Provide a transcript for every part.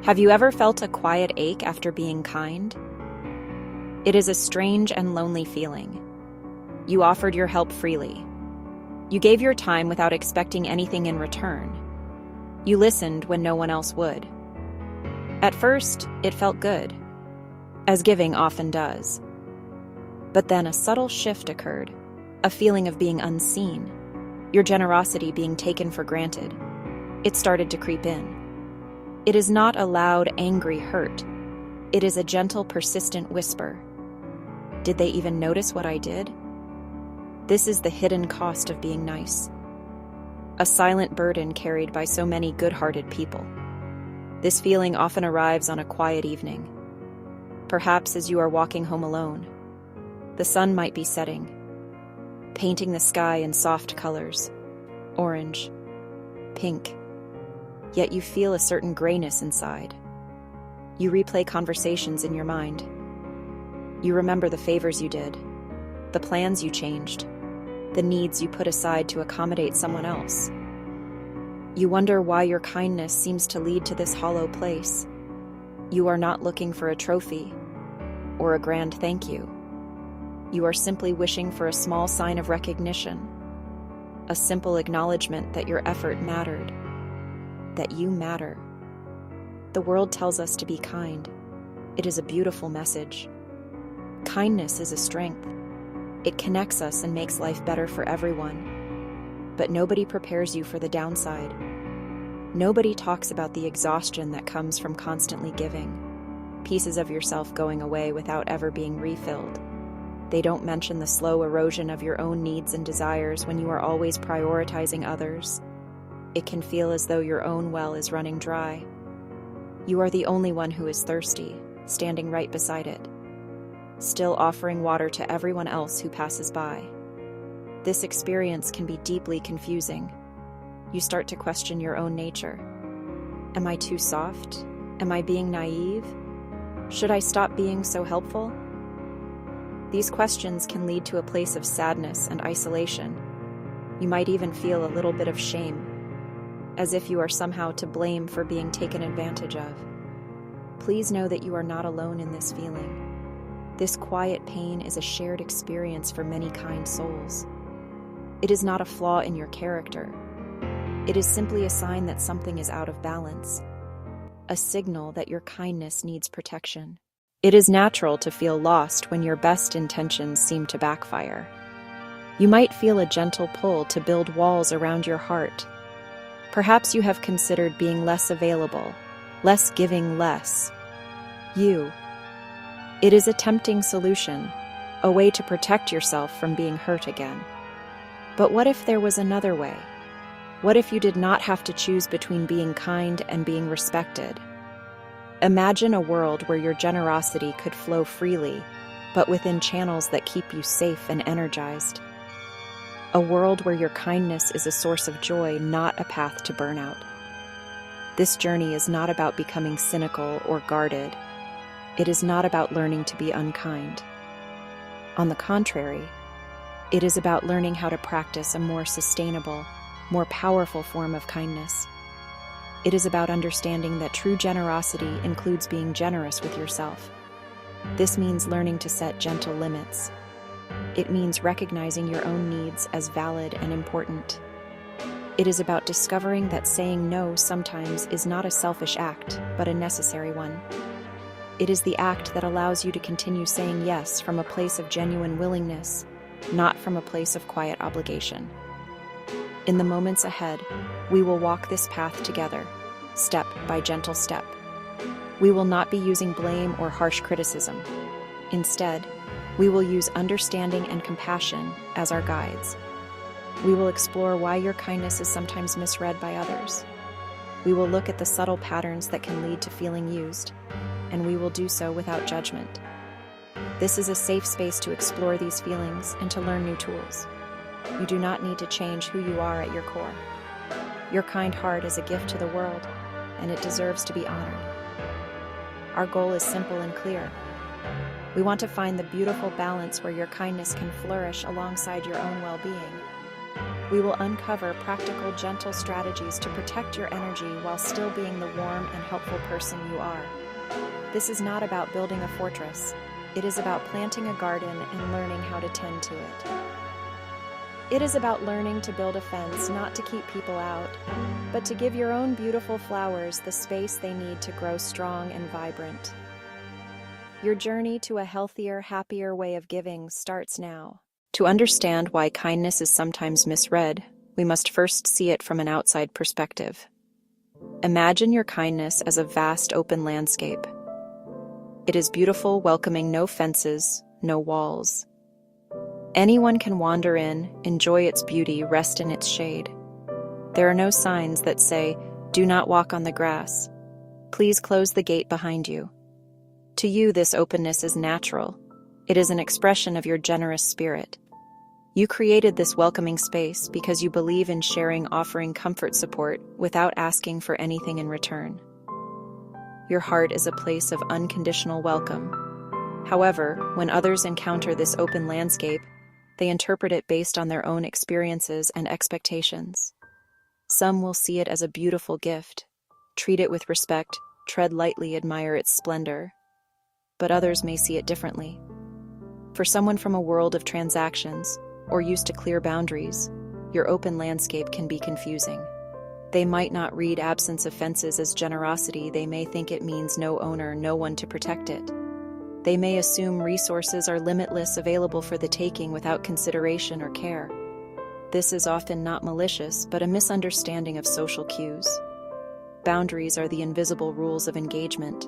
Have you ever felt a quiet ache after being kind? It is a strange and lonely feeling. You offered your help freely. You gave your time without expecting anything in return. You listened when no one else would. At first, it felt good, as giving often does. But then a subtle shift occurred, a feeling of being unseen, your generosity being taken for granted. It started to creep in. It is not a loud, angry hurt. It is a gentle, persistent whisper. Did they even notice what I did? This is the hidden cost of being nice. A silent burden carried by so many good-hearted people. This feeling often arrives on a quiet evening. Perhaps as you are walking home alone. The sun might be setting, painting the sky in soft colors, orange, pink. Yet you feel a certain grayness inside. You replay conversations in your mind. You remember the favors you did, the plans you changed, the needs you put aside to accommodate someone else. You wonder why your kindness seems to lead to this hollow place. You are not looking for a trophy or a grand thank you. You are simply wishing for a small sign of recognition, a simple acknowledgement that your effort mattered, that you matter. The world tells us to be kind. It is a beautiful message. Kindness is a strength. It connects us and makes life better for everyone. But nobody prepares you for the downside. Nobody talks about the exhaustion that comes from constantly giving, pieces of yourself going away without ever being refilled. They don't mention the slow erosion of your own needs and desires when you are always prioritizing others. It can feel as though your own well is running dry. You are the only one who is thirsty, standing right beside it, still offering water to everyone else who passes by. This experience can be deeply confusing. You start to question your own nature. Am I too soft? Am I being naive? Should I stop being so helpful? These questions can lead to a place of sadness and isolation. You might even feel a little bit of shame, as if you are somehow to blame for being taken advantage of. Please know that you are not alone in this feeling. This quiet pain is a shared experience for many kind souls. It is not a flaw in your character. It is simply a sign that something is out of balance, a signal that your kindness needs protection. It is natural to feel lost when your best intentions seem to backfire. You might feel a gentle pull to build walls around your heart. Perhaps you have considered being less available, less giving less. It is a tempting solution, a way to protect yourself from being hurt again. But what if there was another way? What if you did not have to choose between being kind and being respected? Imagine a world where your generosity could flow freely, but within channels that keep you safe and energized. A world where your kindness is a source of joy, not a path to burnout. This journey is not about becoming cynical or guarded. It is not about learning to be unkind. On the contrary, it is about learning how to practice a more sustainable, more powerful form of kindness. It is about understanding that true generosity includes being generous with yourself. This means learning to set gentle limits. It means recognizing your own needs as valid and important. It is about discovering that saying no sometimes is not a selfish act, but a necessary one. It is the act that allows you to continue saying yes from a place of genuine willingness, not from a place of quiet obligation. In the moments ahead, we will walk this path together, step by gentle step. We will not be using blame or harsh criticism. Instead, we will use understanding and compassion as our guides. We will explore why your kindness is sometimes misread by others. We will look at the subtle patterns that can lead to feeling used, and we will do so without judgment. This is a safe space to explore these feelings and to learn new tools. You do not need to change who you are at your core. Your kind heart is a gift to the world, and it deserves to be honored. Our goal is simple and clear. We want to find the beautiful balance where your kindness can flourish alongside your own well-being. We will uncover practical, gentle strategies to protect your energy while still being the warm and helpful person you are. This is not about building a fortress. It is about planting a garden and learning how to tend to it. It is about learning to build a fence not to keep people out, but to give your own beautiful flowers the space they need to grow strong and vibrant. Your journey to a healthier, happier way of giving starts now. To understand why kindness is sometimes misread, we must first see it from an outside perspective. Imagine your kindness as a vast open landscape. It is beautiful, welcoming no fences, no walls. Anyone can wander in, enjoy its beauty, rest in its shade. There are no signs that say, "Do not walk on the grass. Please close the gate behind you." To you, this openness is natural. It is an expression of your generous spirit. You created this welcoming space because you believe in sharing, offering comfort, support, without asking for anything in return. Your heart is a place of unconditional welcome. However, when others encounter this open landscape, they interpret it based on their own experiences and expectations. Some will see it as a beautiful gift, treat it with respect, tread lightly, admire its splendor. But others may see it differently. For someone from a world of transactions, or used to clear boundaries, your open landscape can be confusing. They might not read absence of fences as generosity. They may think it means no owner, no one to protect it. They may assume resources are limitless, available for the taking without consideration or care. This is often not malicious, but a misunderstanding of social cues. Boundaries are the invisible rules of engagement.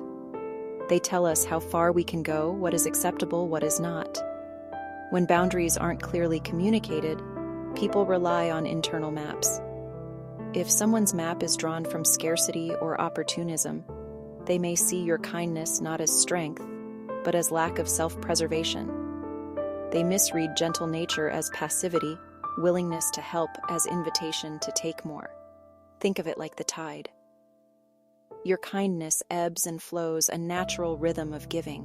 They tell us how far we can go, what is acceptable, what is not. When boundaries aren't clearly communicated, people rely on internal maps. If someone's map is drawn from scarcity or opportunism, they may see your kindness not as strength, but as lack of self-preservation. They misread gentle nature as passivity, willingness to help as invitation to take more. Think of it like the tide. Your kindness ebbs and flows, a natural rhythm of giving.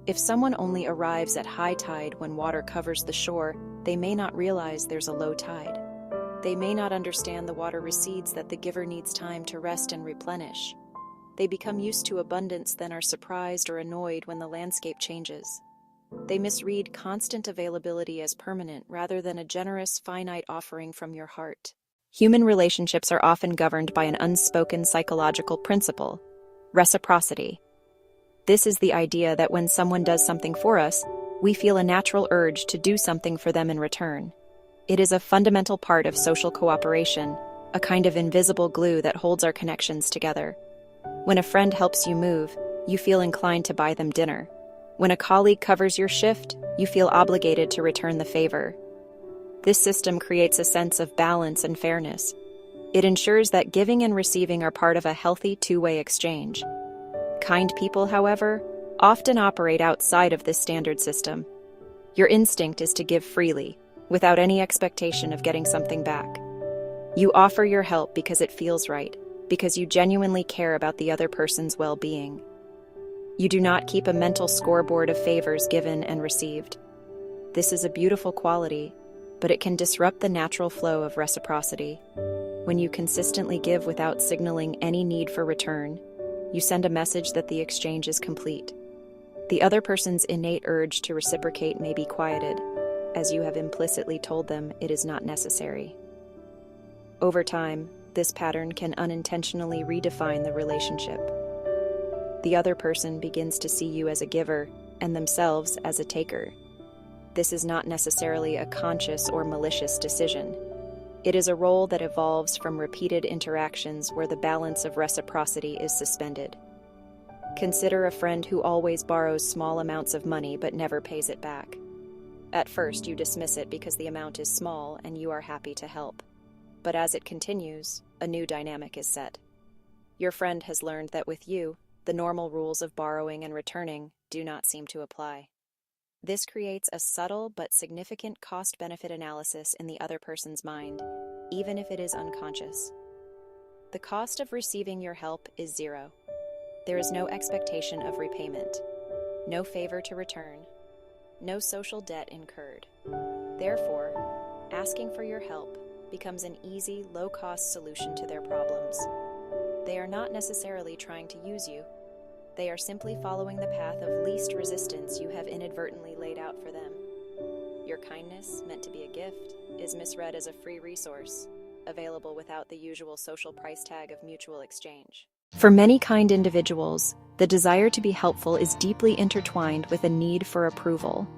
If someone only arrives at high tide when water covers the shore, they may not realize there's a low tide. They may not understand the water recedes, that the giver needs time to rest and replenish. They become used to abundance, then are surprised or annoyed when the landscape changes. They misread constant availability as permanent rather than a generous, finite offering from your heart. Human relationships are often governed by an unspoken psychological principle: reciprocity. This is the idea that when someone does something for us, we feel a natural urge to do something for them in return. It is a fundamental part of social cooperation, a kind of invisible glue that holds our connections together. When a friend helps you move, you feel inclined to buy them dinner. When a colleague covers your shift, you feel obligated to return the favor. This system creates a sense of balance and fairness. It ensures that giving and receiving are part of a healthy two-way exchange. Kind people, however, often operate outside of this standard system. Your instinct is to give freely, without any expectation of getting something back. You offer your help because it feels right, because you genuinely care about the other person's well-being. You do not keep a mental scoreboard of favors given and received. This is a beautiful quality, but it can disrupt the natural flow of reciprocity. When you consistently give without signaling any need for return, you send a message that the exchange is complete. The other person's innate urge to reciprocate may be quieted, as you have implicitly told them it is not necessary. Over time, this pattern can unintentionally redefine the relationship. The other person begins to see you as a giver and themselves as a taker. This is not necessarily a conscious or malicious decision. It is a role that evolves from repeated interactions where the balance of reciprocity is suspended. Consider a friend who always borrows small amounts of money but never pays it back. At first, you dismiss it because the amount is small and you are happy to help. But as it continues, a new dynamic is set. Your friend has learned that with you, the normal rules of borrowing and returning do not seem to apply. This creates a subtle but significant cost-benefit analysis in the other person's mind, even if it is unconscious. The cost of receiving your help is zero. There is no expectation of repayment, no favor to return, no social debt incurred. Therefore, asking for your help becomes an easy, low-cost solution to their problems. They are not necessarily trying to use you. They are simply following the path of least resistance you have inadvertently laid out for them. Your kindness, meant to be a gift, is misread as a free resource, available without the usual social price tag of mutual exchange. For many kind individuals, the desire to be helpful is deeply intertwined with a need for approval.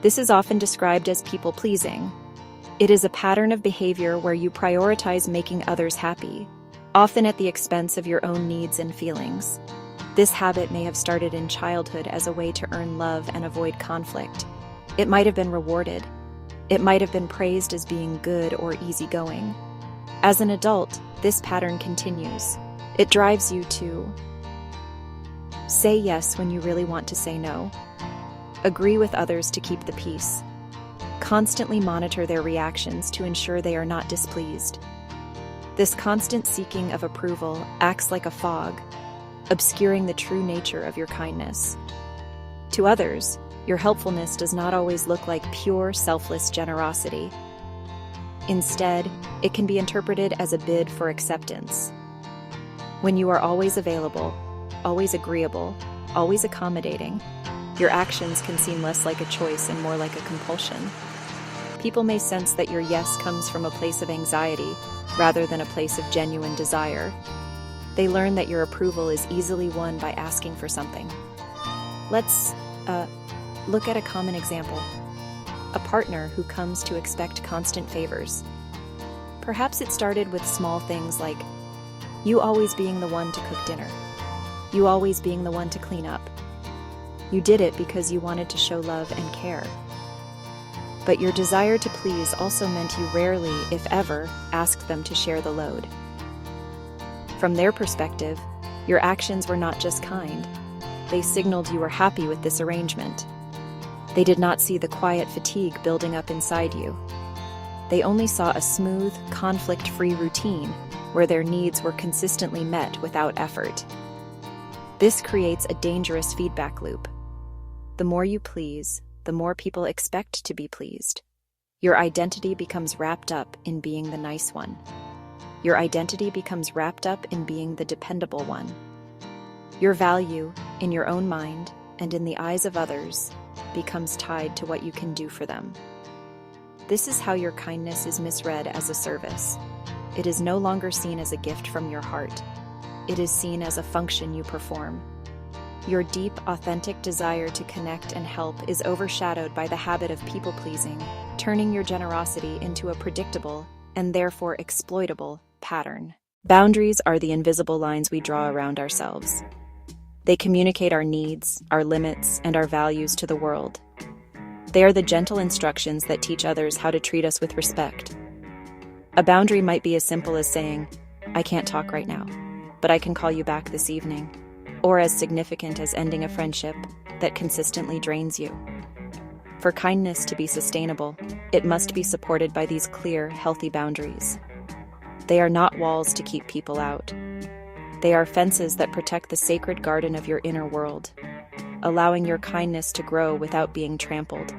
This is often described as people-pleasing. It is a pattern of behavior where you prioritize making others happy, often at the expense of your own needs and feelings. This habit may have started in childhood as a way to earn love and avoid conflict. It might have been rewarded. It might have been praised as being good or easygoing. As an adult, this pattern continues. It drives you to say yes when you really want to say no, agree with others to keep the peace, constantly monitor their reactions to ensure they are not displeased. This constant seeking of approval acts like a fog, obscuring the true nature of your kindness. To others, your helpfulness does not always look like pure, selfless generosity. Instead, it can be interpreted as a bid for acceptance. When you are always available, always agreeable, always accommodating, your actions can seem less like a choice and more like a compulsion. People may sense that your yes comes from a place of anxiety rather than a place of genuine desire. They learn that your approval is easily won by asking for something. Let's look at a common example. A partner who comes to expect constant favors. Perhaps it started with small things like you always being the one to cook dinner, you always being the one to clean up. You did it because you wanted to show love and care. But your desire to please also meant you rarely, if ever, asked them to share the load. From their perspective, your actions were not just kind. They signaled you were happy with this arrangement. They did not see the quiet fatigue building up inside you. They only saw a smooth, conflict-free routine where their needs were consistently met without effort. This creates a dangerous feedback loop. The more you please, the more people expect to be pleased. Your identity becomes wrapped up in being the nice one. Your identity becomes wrapped up in being the dependable one. Your value, in your own mind and in the eyes of others, becomes tied to what you can do for them. This is how your kindness is misread as a service. It is no longer seen as a gift from your heart. It is seen as a function you perform. Your deep, authentic desire to connect and help is overshadowed by the habit of people-pleasing, turning your generosity into a predictable, and therefore exploitable, pattern. Boundaries are the invisible lines we draw around ourselves. They communicate our needs, our limits, and our values to the world. They are the gentle instructions that teach others how to treat us with respect. A boundary might be as simple as saying, "I can't talk right now, but I can call you back this evening," or as significant as ending a friendship that consistently drains you. For kindness to be sustainable, it must be supported by these clear, healthy boundaries. They are not walls to keep people out. They are fences that protect the sacred garden of your inner world, allowing your kindness to grow without being trampled.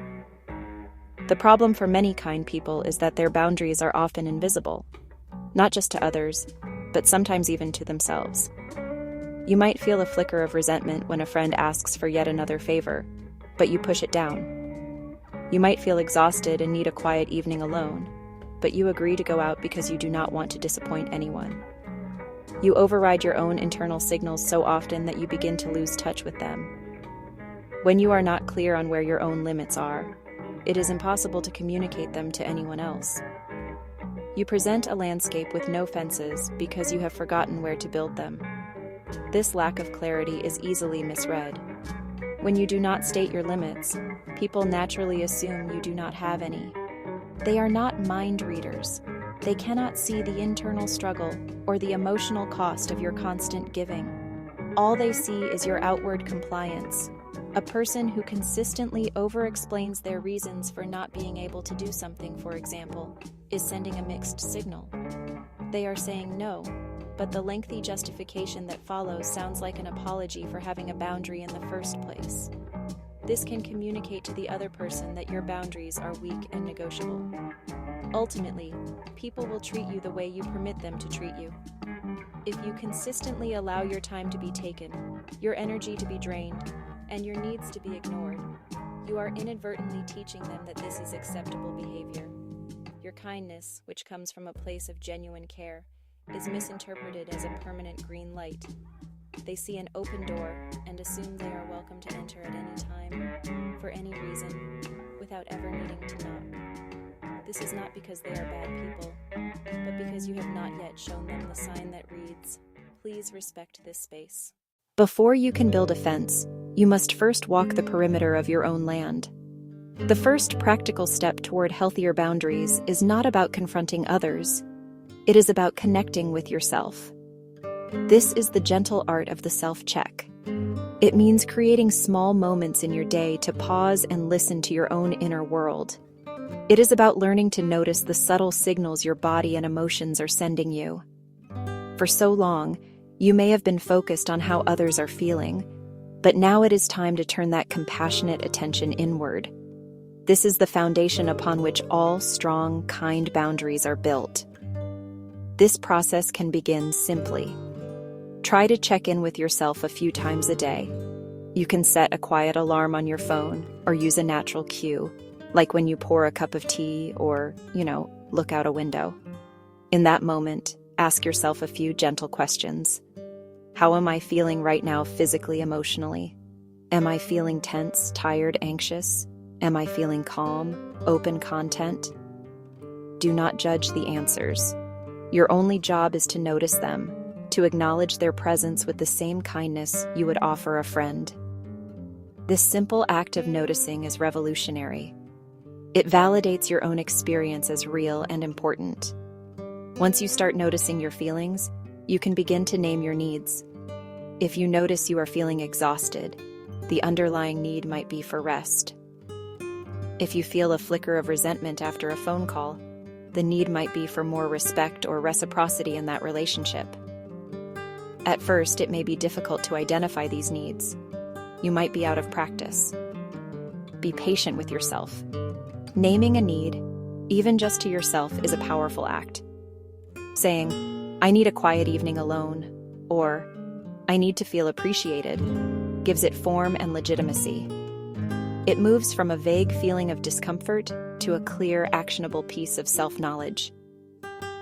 The problem for many kind people is that their boundaries are often invisible, not just to others, but sometimes even to themselves. You might feel a flicker of resentment when a friend asks for yet another favor, but you push it down. You might feel exhausted and need a quiet evening alone, but you agree to go out because you do not want to disappoint anyone. You override your own internal signals so often that you begin to lose touch with them. When you are not clear on where your own limits are, it is impossible to communicate them to anyone else. You present a landscape with no fences because you have forgotten where to build them. This lack of clarity is easily misread. When you do not state your limits, people naturally assume you do not have any. They are not mind readers. They cannot see the internal struggle or the emotional cost of your constant giving. All they see is your outward compliance. A person who consistently over-explains their reasons for not being able to do something, for example, is sending a mixed signal. They are saying no, but the lengthy justification that follows sounds like an apology for having a boundary in the first place. This can communicate to the other person that your boundaries are weak and negotiable. Ultimately, people will treat you the way you permit them to treat you. If you consistently allow your time to be taken, your energy to be drained, and your needs to be ignored, you are inadvertently teaching them that this is acceptable behavior. Your kindness, which comes from a place of genuine care, is misinterpreted as a permanent green light. They see an open door and assume they are welcome to enter at any time, for any reason, without ever needing to knock. This is not because they are bad people, but because you have not yet shown them the sign that reads, "Please respect this space." Before you can build a fence, you must first walk the perimeter of your own land. The first practical step toward healthier boundaries is not about confronting others. It is about connecting with yourself. This is the gentle art of the self-check. It means creating small moments in your day to pause and listen to your own inner world. It is about learning to notice the subtle signals your body and emotions are sending you. For so long, you may have been focused on how others are feeling, but now it is time to turn that compassionate attention inward. This is the foundation upon which all strong, kind boundaries are built. This process can begin simply. Try to check in with yourself a few times a day. You can set a quiet alarm on your phone or use a natural cue, like when you pour a cup of tea or, look out a window. In that moment, ask yourself a few gentle questions. How am I feeling right now physically, emotionally? Am I feeling tense, tired, anxious? Am I feeling calm, open, content? Do not judge the answers. Your only job is to notice them, to acknowledge their presence with the same kindness you would offer a friend. This simple act of noticing is revolutionary. It validates your own experience as real and important. Once you start noticing your feelings, you can begin to name your needs. If you notice you are feeling exhausted, the underlying need might be for rest. If you feel a flicker of resentment after a phone call, the need might be for more respect or reciprocity in that relationship. At first, it may be difficult to identify these needs. You might be out of practice. Be patient with yourself. Naming a need, even just to yourself, is a powerful act. Saying, "I need a quiet evening alone," or "I need to feel appreciated," gives it form and legitimacy. It moves from a vague feeling of discomfort to a clear, actionable piece of self-knowledge.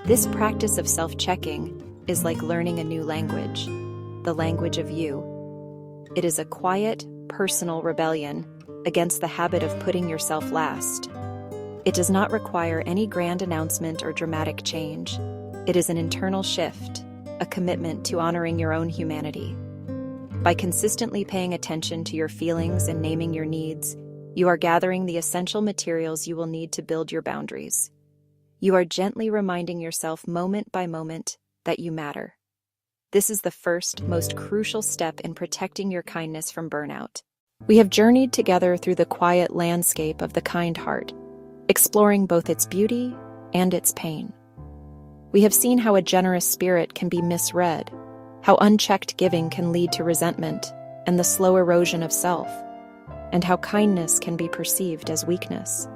This practice of self-checking is like learning a new language, the language of you. It is a quiet, personal rebellion against the habit of putting yourself last. It does not require any grand announcement or dramatic change. It is an internal shift, a commitment to honoring your own humanity. By consistently paying attention to your feelings and naming your needs, you are gathering the essential materials you will need to build your boundaries. You are gently reminding yourself moment by moment that you matter. This is the first, most crucial step in protecting your kindness from burnout. We have journeyed together through the quiet landscape of the kind heart, exploring both its beauty and its pain. We have seen how a generous spirit can be misread, how unchecked giving can lead to resentment and the slow erosion of self, and how kindness can be perceived as weakness.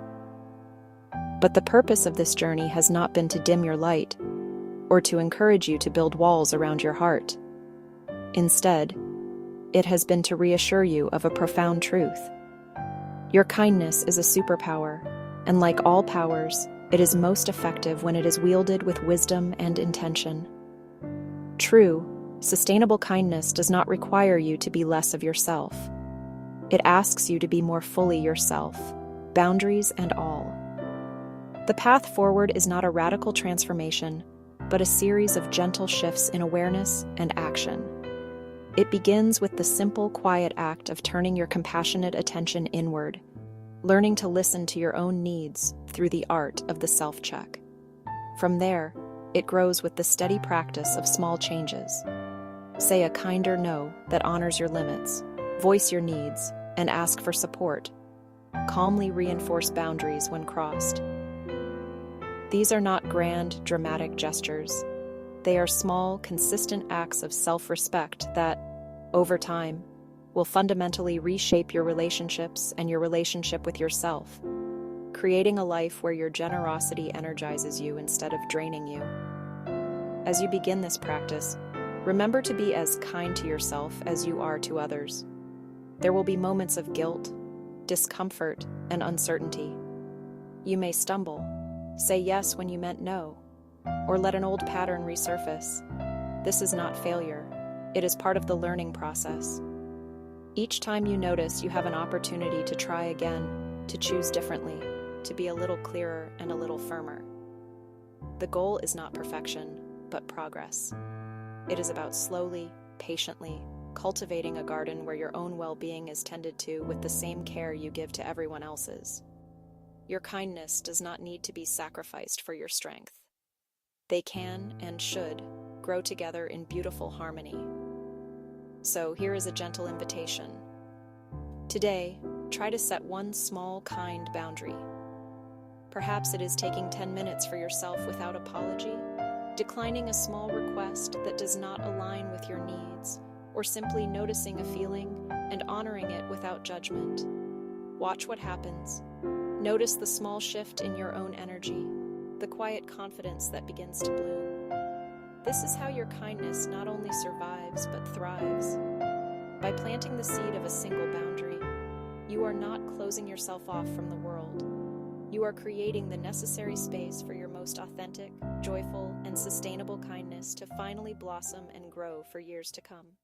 But the purpose of this journey has not been to dim your light or to encourage you to build walls around your heart. Instead, it has been to reassure you of a profound truth. Your kindness is a superpower, and like all powers, it is most effective when it is wielded with wisdom and intention. True, sustainable kindness does not require you to be less of yourself. It asks you to be more fully yourself, boundaries and all. The path forward is not a radical transformation, but a series of gentle shifts in awareness and action. It begins with the simple, quiet act of turning your compassionate attention inward, learning to listen to your own needs through the art of the self-check. From there, it grows with the steady practice of small changes. Say a kinder no that honors your limits, voice your needs, and ask for support. Calmly reinforce boundaries when crossed. These are not grand, dramatic gestures. They are small, consistent acts of self-respect that, over time, will fundamentally reshape your relationships and your relationship with yourself, creating a life where your generosity energizes you instead of draining you. As you begin this practice, remember to be as kind to yourself as you are to others. There will be moments of guilt, discomfort, and uncertainty. You may stumble, say yes when you meant no, or let an old pattern resurface. This is not failure. It is part of the learning process. Each time you notice, you have an opportunity to try again, to choose differently, to be a little clearer and a little firmer. The goal is not perfection, but progress. It is about slowly, patiently, cultivating a garden where your own well-being is tended to with the same care you give to everyone else's. Your kindness does not need to be sacrificed for your strength. They can and should grow together in beautiful harmony. So here is a gentle invitation. Today, try to set one small, kind boundary. Perhaps it is taking 10 minutes for yourself without apology, declining a small request that does not align with your needs, or simply noticing a feeling and honoring it without judgment. Watch what happens. Notice the small shift in your own energy, the quiet confidence that begins to bloom. This is how your kindness not only survives but thrives. By planting the seed of a single boundary, you are not closing yourself off from the world. You are creating the necessary space for your most authentic, joyful, and sustainable kindness to finally blossom and grow for years to come.